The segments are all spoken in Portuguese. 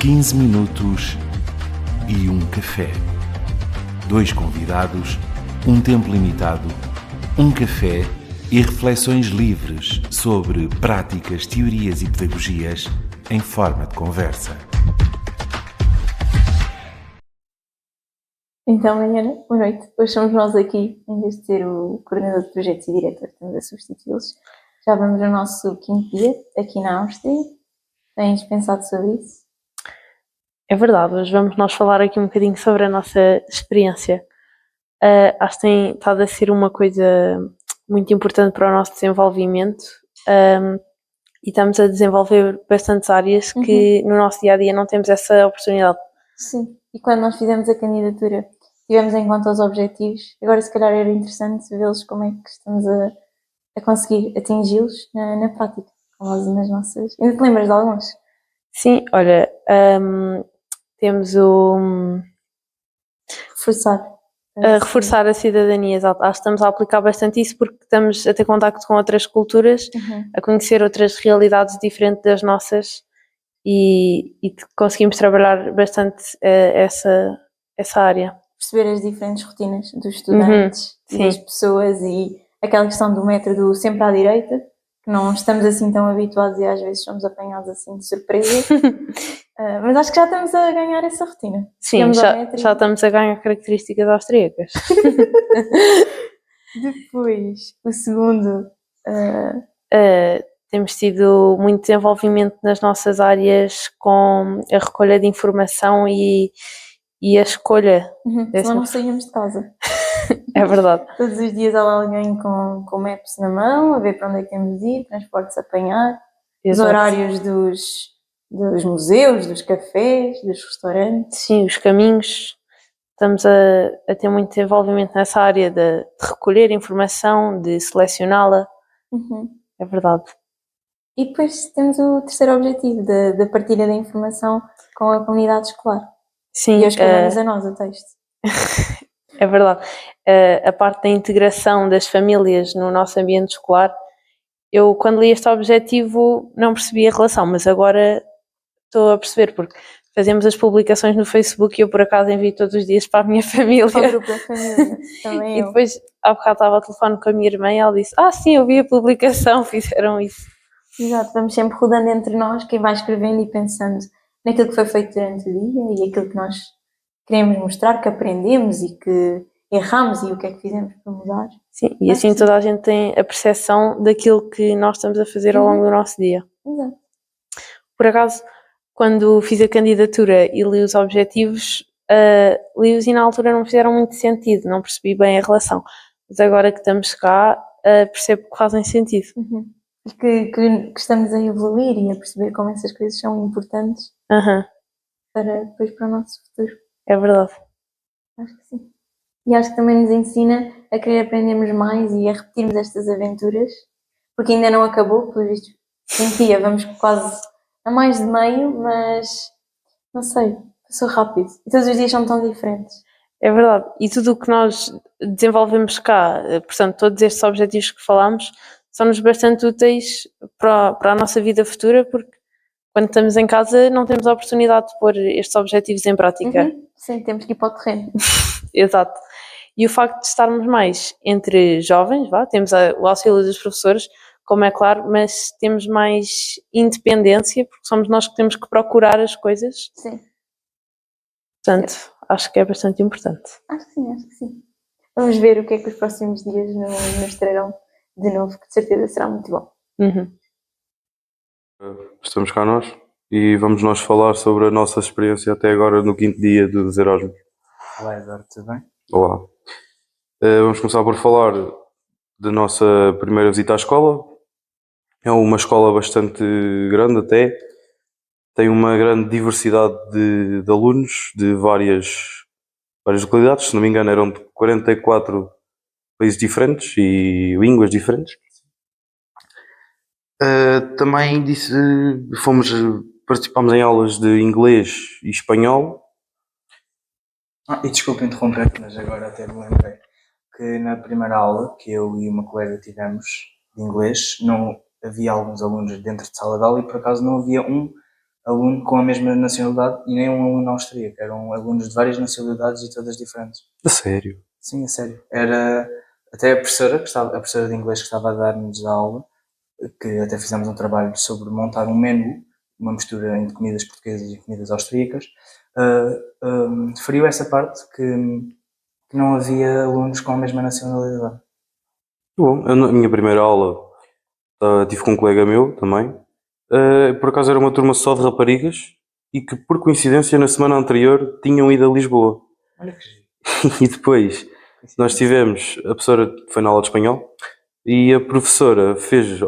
15 minutos e um café. 2 convidados, um tempo limitado, um café e reflexões livres sobre práticas, teorias e pedagogias em forma de conversa. Então, Mariana, boa noite. Hoje somos nós aqui, em vez de ser o coordenador de projetos e diretor, estamos a substituí-los. Já vamos ao nosso 5º dia, aqui na Áustria. Tens pensado sobre isso? É verdade, hoje vamos nós falar aqui um bocadinho sobre a nossa experiência. Acho que tem estado a ser uma coisa muito importante para o nosso desenvolvimento e estamos a desenvolver bastantes áreas que no nosso dia-a-dia não temos essa oportunidade. Sim, e quando nós fizemos a candidatura, tivemos em conta os objetivos. Agora, se calhar, era interessante vê-los como é que estamos a conseguir atingi-los na prática, com base nas nossas... Ainda te lembras de alguns? Sim, olha, temos o... reforçar a cidadania, exato. Acho que estamos a aplicar bastante isso porque estamos a ter contacto com outras culturas, a conhecer outras realidades diferentes das nossas e conseguimos trabalhar bastante essa área. Perceber as diferentes rotinas dos estudantes e das pessoas e aquela questão do método sempre à direita, que não estamos assim tão habituados e às vezes somos apanhados assim de surpresa. Mas acho que já estamos a ganhar essa rotina. Sim, já estamos a ganhar características austríacas. Depois, o segundo... temos tido muito desenvolvimento nas nossas áreas com a recolha de informação e a escolha. Senão não saímos de casa. É verdade. Todos os dias há alguém com maps na mão, a ver para onde é que temos de ir, transportes a apanhar, os horários dos museus, dos cafés, dos restaurantes. Sim, os caminhos. Estamos a ter muito desenvolvimento nessa área de recolher informação, de selecioná-la. É verdade. E depois temos o terceiro objetivo, da partilha da informação com a comunidade escolar. Sim. E hoje calhamos a nós o texto. É verdade. A parte da integração das famílias no nosso ambiente escolar, eu quando li este objetivo não percebi a relação, mas agora estou a perceber, porque fazemos as publicações no Facebook e eu por acaso envio todos os dias para a minha família. Para o grupo da família, também E depois, há bocado estava ao telefone com a minha irmã e ela disse, sim, eu vi a publicação, fizeram isso. Exato, vamos sempre rodando entre nós, quem vai escrevendo e pensando naquilo que foi feito durante o dia e aquilo que nós queremos mostrar, que aprendemos e que erramos e o que é que fizemos para mudar. Sim, e assim toda a gente tem a percepção daquilo que nós estamos a fazer ao longo do nosso dia. Exato. Por acaso, quando fiz a candidatura e li os objetivos, li-os e na altura não fizeram muito sentido, não percebi bem a relação. Mas agora que estamos cá, percebo que fazem sentido. Que estamos a evoluir e a perceber como essas coisas são importantes para o nosso futuro. É verdade. Acho que sim. E acho que também nos ensina a querer aprendermos mais e a repetirmos estas aventuras, porque ainda não acabou, pelo visto, sentia, vamos quase a mais de meio, mas não sei, passou rápido. E todos os dias são tão diferentes. É verdade. E tudo o que nós desenvolvemos cá, portanto, todos estes objetivos que falámos, são-nos bastante úteis para a nossa vida futura, porque quando estamos em casa não temos a oportunidade de pôr estes objetivos em prática. Sim, temos que ir para o terreno. Exato. E o facto de estarmos mais entre jovens, temos o auxílio dos professores, como é claro, mas temos mais independência, porque somos nós que temos que procurar as coisas. Sim. Portanto, acho que é bastante importante. Acho que sim. Vamos ver o que é que os próximos dias nos trarão de novo, que de certeza será muito bom. Estamos cá nós e vamos nós falar sobre a nossa experiência até agora no 5º dia dos Erasmus. Olá Eduardo, tudo bem? Olá. Vamos começar por falar da nossa primeira visita à escola. É uma escola bastante grande até. Tem uma grande diversidade de alunos de várias localidades. Se não me engano eram de 44 países diferentes e línguas diferentes. Também participámos em aulas de inglês e espanhol. E desculpa interromper, mas agora até me lembrei que na primeira aula que eu e uma colega tivemos de inglês, não havia alguns alunos dentro de sala de aula e por acaso não havia um aluno com a mesma nacionalidade e nem um aluno austríaco. Eram alunos de várias nacionalidades e todas diferentes. A sério? Sim, a sério. Era até a professora, a professora de inglês que estava a dar-nos a aula, que até fizemos um trabalho sobre montar um menu, uma mistura entre comidas portuguesas e comidas austríacas, referiu essa parte que não havia alunos com a mesma nacionalidade. Bom, eu, na minha primeira aula tive com um colega meu também. Por acaso era uma turma só de raparigas e que, por coincidência, na semana anterior tinham ido a Lisboa. Olha que giro. E depois nós tivemos, a professora foi na aula de espanhol e a professora fez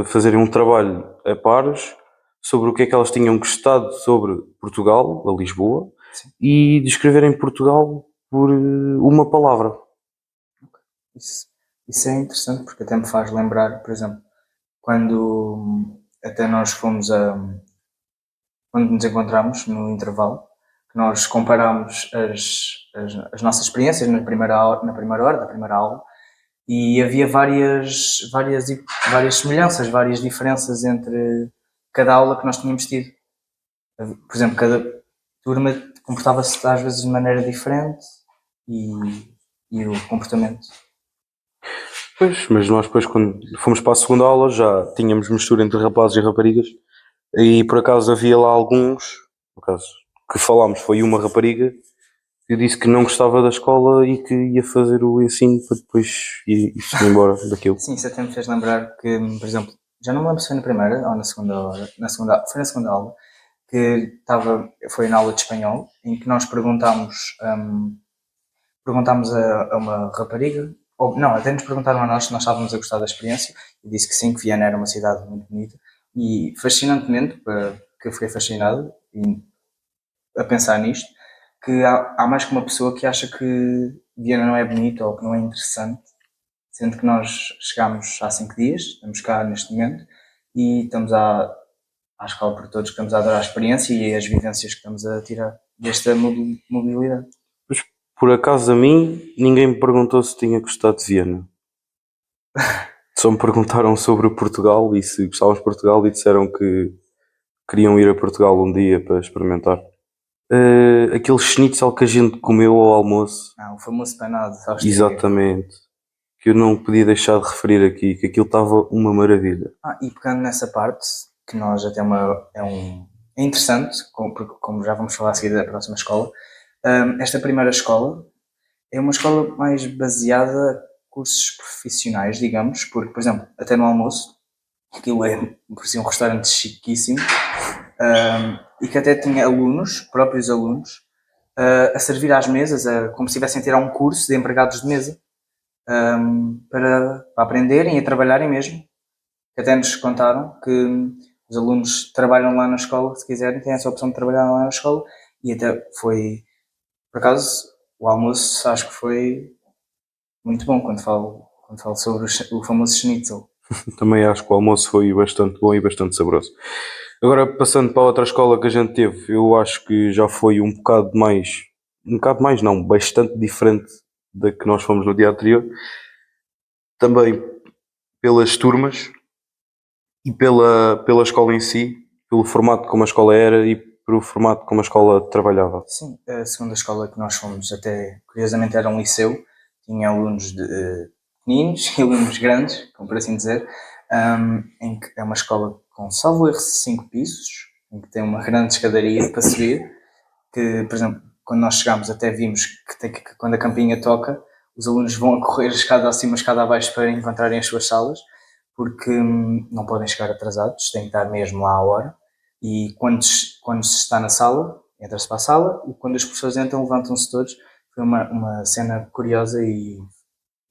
fazerem um trabalho a pares sobre o que é que elas tinham gostado sobre Portugal, a Lisboa, Sim. e descreverem Portugal por uma palavra. Isso é interessante porque até me faz lembrar, por exemplo, quando até nós fomos quando nos encontramos no intervalo, que nós comparámos as nossas experiências na primeira hora da primeira aula e havia várias semelhanças, várias diferenças entre cada aula que nós tínhamos tido. Por exemplo, cada turma comportava-se às vezes de maneira diferente e o comportamento. Pois, mas nós depois quando fomos para a segunda aula já tínhamos mistura entre rapazes e raparigas e por acaso havia lá alguns, por acaso, que falámos, foi uma rapariga que disse que não gostava da escola e que ia fazer o ensino para depois ir-se embora daquilo. Sim, isso até me fez lembrar que, por exemplo, já não me lembro se foi na primeira ou na segunda hora, foi na segunda aula, que foi na aula de espanhol, em que nós perguntámos a uma rapariga, ou não, até nos perguntaram a nós se nós estávamos a gostar da experiência, e disse que sim, que Viana era uma cidade muito bonita, e fascinantemente, que eu fiquei fascinado a pensar nisto, que há mais que uma pessoa que acha que Viana não é bonita ou que não é interessante, sendo que nós chegámos há 5 dias, estamos cá neste momento, e estamos à escola por todos, que estamos a adorar a experiência e as vivências que estamos a tirar desta mobilidade. Mas por acaso a mim, ninguém me perguntou se tinha gostado de Viena. Só me perguntaram sobre Portugal e se gostávamos de Portugal e disseram que queriam ir a Portugal um dia para experimentar. Aquele schnitzel que a gente comeu ao almoço. O famoso panado. Exatamente. Que eu não podia deixar de referir aqui, que aquilo estava uma maravilha. E pegando nessa parte, que nós até é interessante, porque como já vamos falar a seguir da próxima escola, esta primeira escola é uma escola mais baseada em cursos profissionais, digamos, porque, por exemplo, até no almoço, aquilo parecia um restaurante chiquíssimo, e que até tinha próprios alunos, a servir às mesas, como se estivessem a tirar um curso de empregados de mesa, para aprenderem e a trabalharem mesmo. Até nos contaram que os alunos trabalham lá na escola, se quiserem, têm essa opção de trabalhar lá na escola, e até foi, por acaso, o almoço acho que foi muito bom quando falo sobre o famoso schnitzel. Também acho que o almoço foi bastante bom e bastante saboroso. Agora, passando para a outra escola que a gente teve, eu acho que já foi bastante diferente da que nós fomos no dia anterior. Também pelas turmas e pela escola em si, pelo formato como a escola era e pelo formato como a escola trabalhava. Sim, a segunda escola que nós fomos até, curiosamente, era um liceu, tinha alunos pequeninos e alunos grandes, como por assim dizer, em que é uma escola com, salvo erro, 5 pisos, em que tem uma grande escadaria para subir, que, por exemplo, quando nós chegámos até vimos que quando a campainha toca, os alunos vão a correr a escada acima, a escada abaixo para encontrarem as suas salas, porque não podem chegar atrasados, têm que estar mesmo lá à hora, e quando se está na sala, entra-se para a sala, e quando os professores entram, levantam-se todos. Foi uma cena curiosa e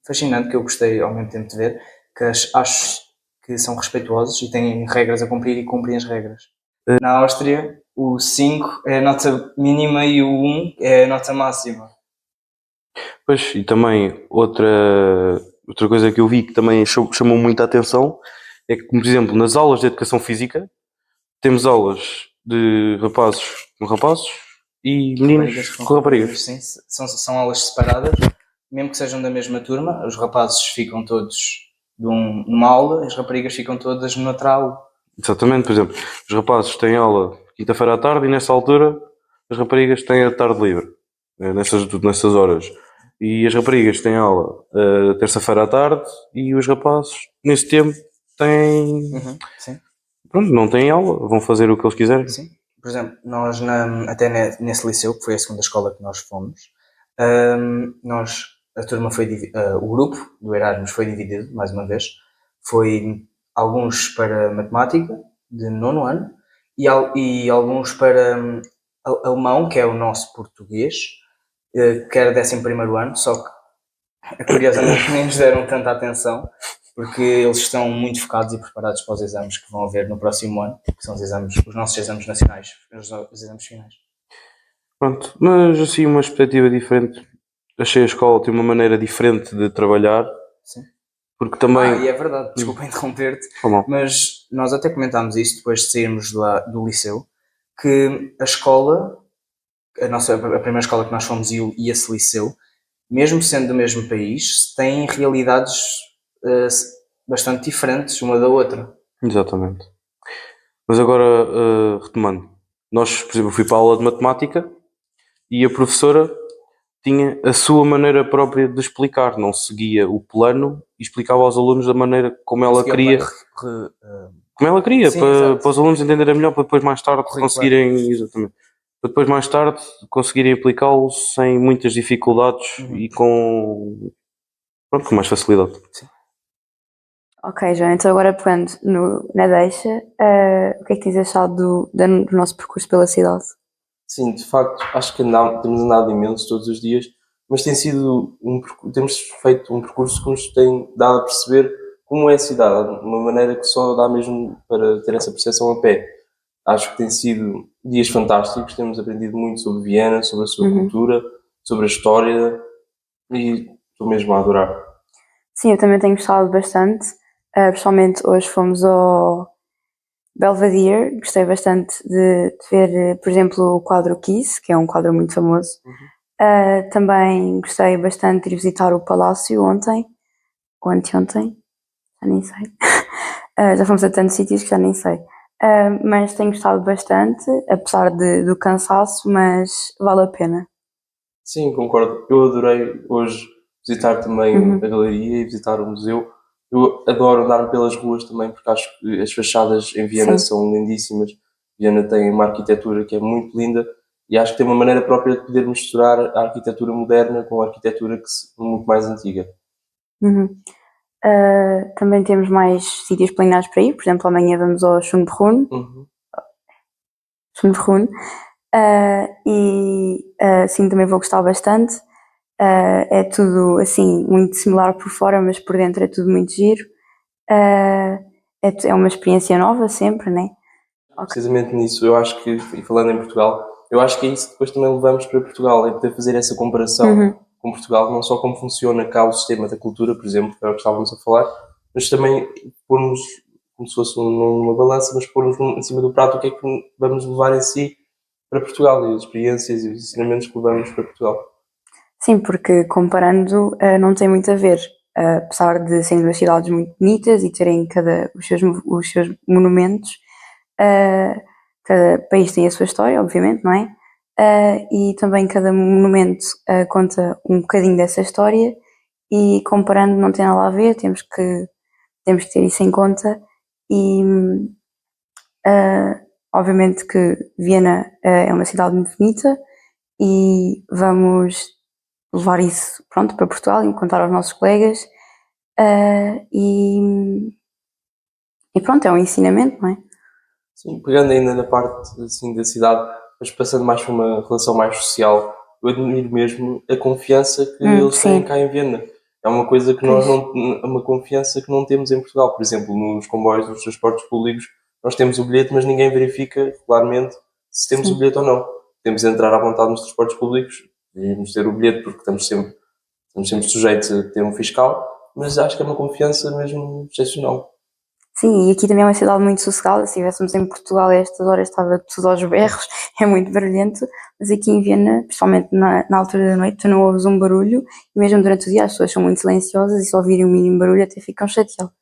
fascinante que eu gostei ao mesmo tempo de ver, que acho que são respeituosos e têm regras a cumprir e cumprem as regras. Na Áustria, o 5 é a nota mínima e o 1 é a nota máxima. Pois, e também outra coisa que eu vi que também chamou muita atenção é que, por exemplo, nas aulas de educação física temos aulas de rapazes com rapazes e meninas com raparigas. Sim, são aulas separadas, mesmo que sejam da mesma turma, os rapazes ficam todos numa aula, as raparigas ficam todas noutra aula. Exatamente, por exemplo, os rapazes têm aula quinta-feira à tarde e nessa altura as raparigas têm a tarde livre, nessas horas. E as raparigas têm aula terça-feira à tarde e os rapazes, nesse tempo, têm. Sim. Pronto, não têm aula, vão fazer o que eles quiserem. Sim. Por exemplo, nós até nesse liceu, que foi a segunda escola que nós fomos, a turma foi o grupo do Erasmus foi dividido, mais uma vez. Foi alguns para matemática, de nono ano, e alguns para alemão, que é o nosso português, que era 11º ano, só que curiosamente nem nos deram tanta atenção, porque eles estão muito focados e preparados para os exames que vão haver no próximo ano, que são os nossos exames nacionais, os exames finais. Pronto, mas assim uma perspectiva diferente. Achei a escola tem uma maneira diferente de trabalhar. Sim. Porque também... e é verdade, desculpa interromper-te, Mal. mas nós até comentámos isto depois de sairmos do liceu, que a escola, a primeira escola que nós fomos e esse liceu, mesmo sendo do mesmo país, têm realidades bastante diferentes uma da outra. Exatamente. Mas agora, retomando, nós, por exemplo, fui para a aula de matemática e a professora tinha a sua maneira própria de explicar, não seguia o plano e explicava aos alunos da maneira como ela queria. Como ela queria, Sim, para os alunos entenderem melhor, para depois mais tarde conseguirem. Exatamente. Para depois mais tarde conseguirem aplicá-lo sem muitas dificuldades e com mais facilidade. Sim. Ok, João, então agora pegando na deixa, o que é que tens achado do nosso percurso pela cidade? Sim, de facto, acho que temos andado imenso todos os dias, mas temos feito um percurso que nos tem dado a perceber como é a cidade, de uma maneira que só dá mesmo para ter essa percepção a pé. Acho que tem sido dias fantásticos, temos aprendido muito sobre Viena, sobre a sua cultura, sobre a história e estou mesmo a adorar. Sim, eu também tenho gostado bastante, principalmente hoje fomos ao Belvedere, gostei bastante de ver, por exemplo, o quadro Kiss, que é um quadro muito famoso. Também gostei bastante de ir visitar o Palácio ontem, ou anteontem, já nem sei. Já fomos a tantos sítios que já nem sei. Mas tenho gostado bastante, apesar do cansaço, mas vale a pena. Sim, concordo. Eu adorei hoje visitar também a galeria e visitar o museu. Eu adoro andar pelas ruas também, porque acho que as fachadas em Viena são lindíssimas. Viena tem uma arquitetura que é muito linda e acho que tem uma maneira própria de poder misturar a arquitetura moderna com a arquitetura muito mais antiga. Também temos mais sítios planeados para ir, por exemplo, amanhã vamos ao Schönbrunn. E sim, também vou gostar bastante. É tudo assim muito similar por fora, mas por dentro é tudo muito giro. É uma experiência nova sempre, né? Precisamente nisso, eu acho que, e falando em Portugal, eu acho que é isso que depois também levamos para Portugal, é poder fazer essa comparação com Portugal, não só como funciona cá o sistema da cultura, por exemplo, que era o que estávamos a falar, mas também pormos, como se fosse numa balança, mas pormos em cima do prato o que é que vamos levar em si para Portugal, e as experiências e os ensinamentos que levamos para Portugal. Sim, porque comparando não tem muito a ver, apesar de serem duas cidades muito bonitas e terem os seus monumentos, cada país tem a sua história, obviamente, não é? E também cada monumento conta um bocadinho dessa história e comparando não tem nada a ver, temos que ter isso em conta e obviamente que Viena é uma cidade muito bonita e vamos levar isso para Portugal e contar aos nossos colegas e pronto, é um ensinamento, não é? Sim, pegando ainda na parte assim, da cidade, mas passando mais para uma relação mais social, eu admiro mesmo a confiança que eles têm cá em Viena. É uma coisa que uma confiança que não temos em Portugal. Por exemplo, nos comboios, nos transportes públicos, nós temos o bilhete, mas ninguém verifica regularmente se temos o bilhete ou não. Temos de entrar à vontade nos transportes públicos e devemos ter o bilhete porque estamos sempre sujeitos a ter um fiscal, mas acho que é uma confiança mesmo excepcional. Sim, e aqui também é uma cidade muito sossegada. Se estivéssemos em Portugal a estas horas estava tudo aos berros, é muito barulhento, mas aqui em Viena, principalmente na altura da noite, tu não ouves um barulho e mesmo durante o dia as pessoas são muito silenciosas e se ouvirem um mínimo barulho até ficam chateadas.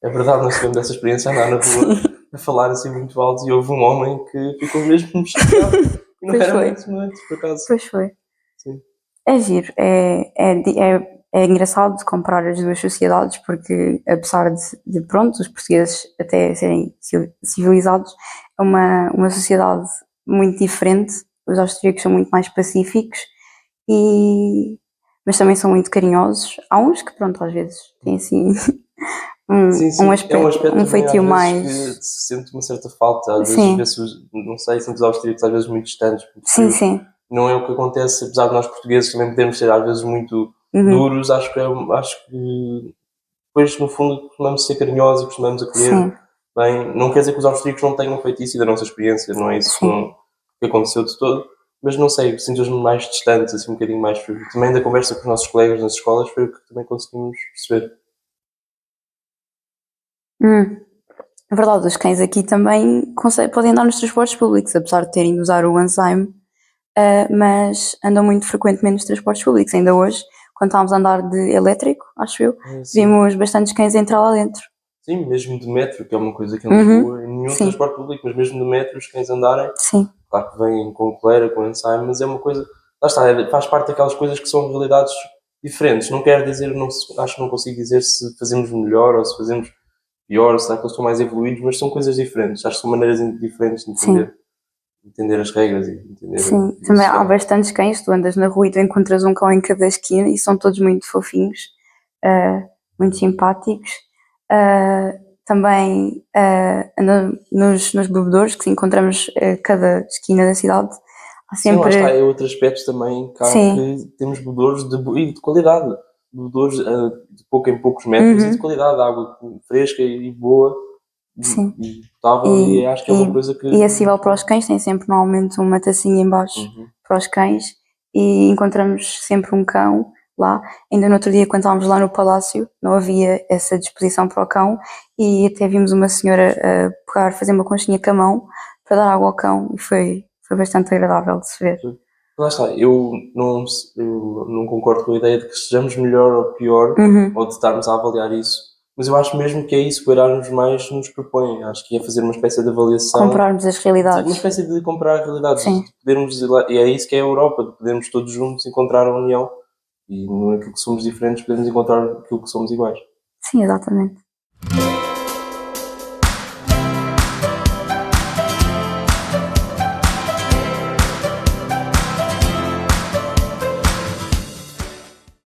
É verdade, nós tivemos essa experiência a andar na rua a falar assim muito alto e houve um homem que ficou mesmo chocado. E não Pois era foi. muito, por acaso. Pois foi. Sim. É giro, é engraçado de comparar as duas sociedades porque apesar de pronto, os portugueses até serem civilizados, é uma sociedade muito diferente. Os austríacos são muito mais pacíficos mas também são muito carinhosos. Há uns que pronto, às vezes têm assim Sim. um aspecto, É um aspecto também, feitio às mais... vezes, que se sente uma certa falta. Às Sim. vezes, não sei, sinto os austríacos às vezes muito distantes. Muito Sim, frios. sim. Não é o que acontece, apesar de nós portugueses também podermos ser às vezes muito duros. Acho que depois, no fundo, costumamos ser carinhosos e costumamos acolher Sim. bem. Não quer dizer que os austríacos não tenham feito isso e da nossa experiência, não é isso que aconteceu de todo. Mas não sei, sinto-os mais distantes, assim um bocadinho mais frios. Também da conversa com os nossos colegas nas escolas foi o que também conseguimos perceber. É verdade, os cães aqui também podem andar nos transportes públicos, apesar de terem de usar o Anzime, mas andam muito frequentemente nos transportes públicos. Ainda hoje, quando estávamos a andar de elétrico, acho eu, vimos bastantes cães entrar lá dentro. Sim, mesmo de metro, que é uma coisa que em Lisboa, em nenhum transporte público, mas mesmo de metro, os cães andarem, claro que vêm com coleira, com ensaio, mas é uma coisa, lá está, faz parte daquelas coisas que são realidades diferentes. Não quero dizer, acho que não consigo dizer se fazemos melhor ou se fazemos pior, será que eles estão mais evoluídos, mas são coisas diferentes, acho que são maneiras diferentes de entender as regras e entender. Sim, também há bastantes cães, tu andas na rua e tu encontras um cão em cada esquina e são todos muito fofinhos, muito simpáticos. Também nos bebedouros que encontramos a cada esquina da cidade, há sempre... Sim, lá está, é outro aspecto também, cá que temos bebedouros de qualidade, bebedouros de pouco em poucos metros e de qualidade, de água fresca e boa. Sim. E potável, e acho que é uma coisa que... E acessível para os cães, tem sempre normalmente uma tacinha em baixo para os cães e encontramos sempre um cão lá. Ainda no outro dia, quando estávamos lá no palácio, não havia essa disposição para o cão e até vimos uma senhora fazer uma conchinha com a mão para dar água ao cão e foi bastante agradável de se ver. Lá está, eu não concordo com a ideia de que estejamos melhor ou pior ou de estarmos a avaliar isso. Mas eu acho mesmo que é isso que o Erasmus mais nos propõe. Acho que é fazer uma espécie de avaliação. Comprarmos as realidades. Uma espécie de comparar realidades. E é isso que é a Europa, de podermos todos juntos encontrar a união. E naquilo que somos diferentes podemos encontrar aquilo que somos iguais. Sim, exatamente.